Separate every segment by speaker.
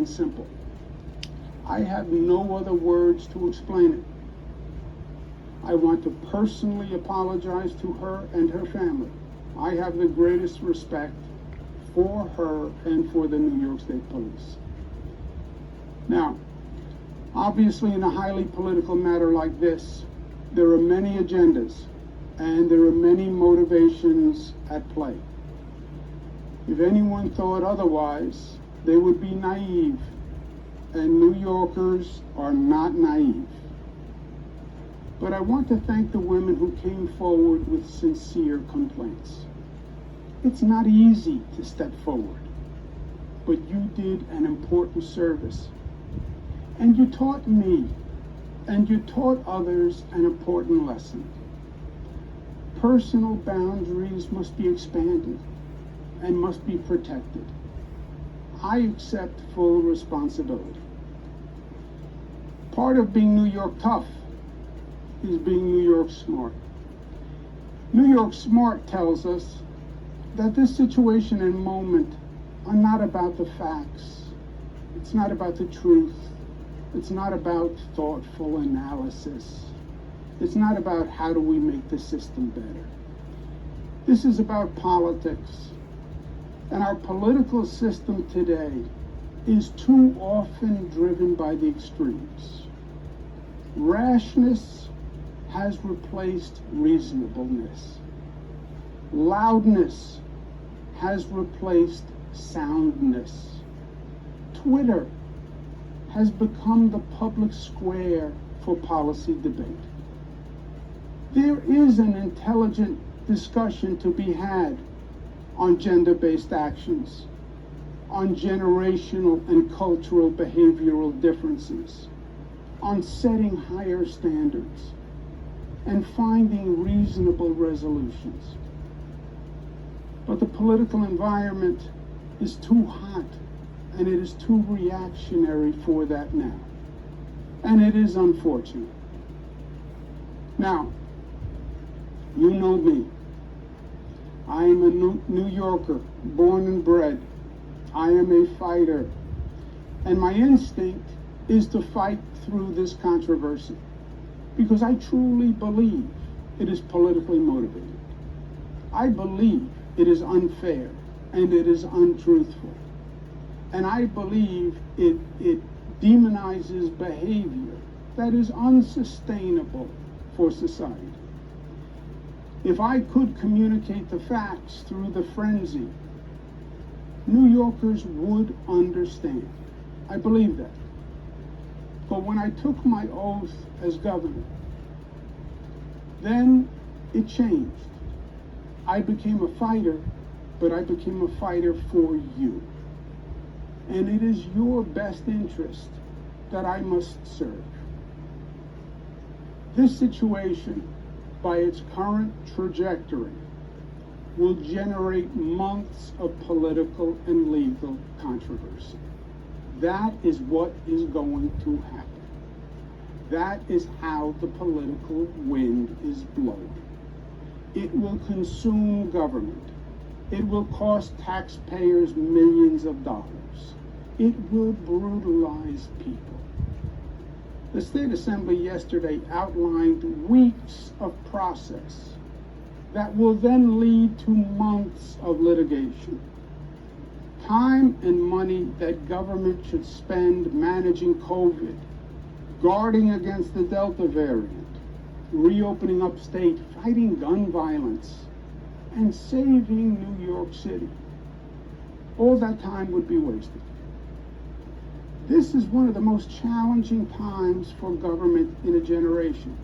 Speaker 1: and simple. I have no other words to explain it. I want to personally apologize to her and her family. I have the greatest respect for her and for the New York State Police. Now, obviously, in a highly political matter like this, there are many agendas and there are many motivations at play. If anyone thought otherwise, they would be naive, and New Yorkers are not naive. But I want to thank the women who came forward with sincere complaints. It's not easy to step forward, but you did an important service. And you taught me, and you taught others an important lesson. Personal boundaries must be expanded and must be protected. I accept full responsibility. Part of being New York tough is being New York smart. New York smart tells us that this situation and moment are not about the facts. It's not about the truth. It's not about thoughtful analysis. It's not about how do we make the system better. This is about politics. And our political system today is too often driven by the extremes. Rashness has replaced reasonableness. Loudness has replaced soundness. Twitter has become the public square for policy debate. There is an intelligent discussion to be had on gender-based actions, on generational and cultural behavioral differences, on setting higher standards, and finding reasonable resolutions. But the political environment is too hot, and it is too reactionary for that now. And it is unfortunate. Now, you know me. I am a New Yorker, born and bred. I am a fighter. And my instinct is to fight through this controversy because I truly believe it is politically motivated. I believe it is unfair and it is untruthful. And I believe it demonizes behavior that is unsustainable for society. If I could communicate the facts through the frenzy, New Yorkers would understand. I believe that. But when I took my oath as governor, then it changed. I became a fighter, but I became a fighter for you. And it is your best interest that I must serve. This situation, by its current trajectory, will generate months of political and legal controversy. That is what is going to happen. That is how the political wind is blowing. It will consume government. It will cost taxpayers millions of dollars. It will brutalize people. The State Assembly yesterday outlined weeks of process that will then lead to months of litigation. Time and money that government should spend managing COVID, guarding against the Delta variant, reopening upstate, fighting gun violence, and saving New York City. All that time would be wasted. This is one of the most challenging times for government in a generation.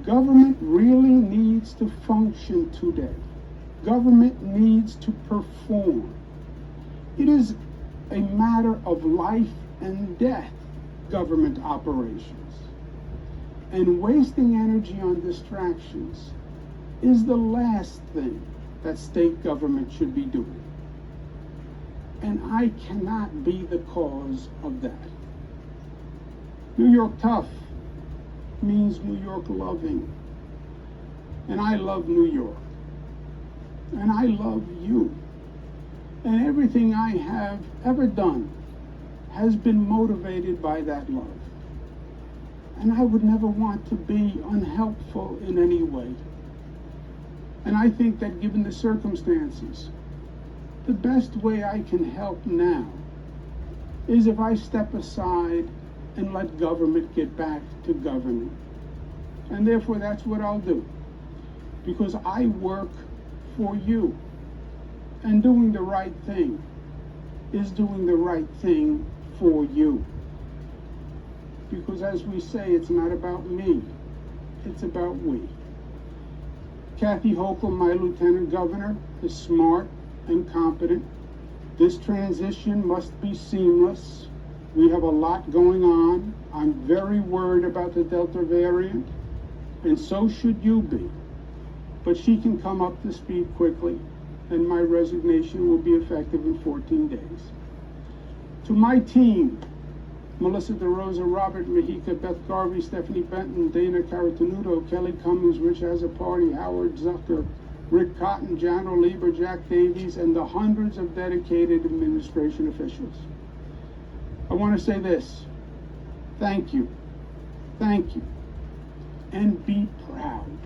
Speaker 1: Government really needs to function today. Government needs to perform. It is a matter of life and death, government operations. And wasting energy on distractions is the last thing that state government should be doing. And I cannot be the cause of that. New York tough means New York loving. And I love New York. And I love you. And everything I have ever done has been motivated by that love. And I would never want to be unhelpful in any way. And I think that given the circumstances, the best way I can help now is if I step aside and let government get back to governing. And therefore that's what I'll do. Because I work for you. And doing the right thing is doing the right thing for you. Because as we say, it's not about me, it's about we. Kathy Hochul, my Lieutenant Governor, is smart and competent. This transition must be seamless. We have a lot going on. I'm very worried about the Delta variant, and so should you be. But she can come up to speed quickly, and my resignation will be effective in 14 days. To my team, Melissa DeRosa, Robert Mahika, Beth Garvey, Stephanie Benton, Dana Caratanudo, Kelly Cummings, Rich Azzapardi, Howard Zucker, Rick Cotton, Jano Lieber, Jack Davies, and the hundreds of dedicated administration officials. I want to say this: thank you, and be proud.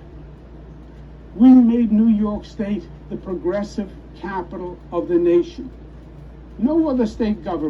Speaker 1: We made New York State the progressive capital of the nation. No other state government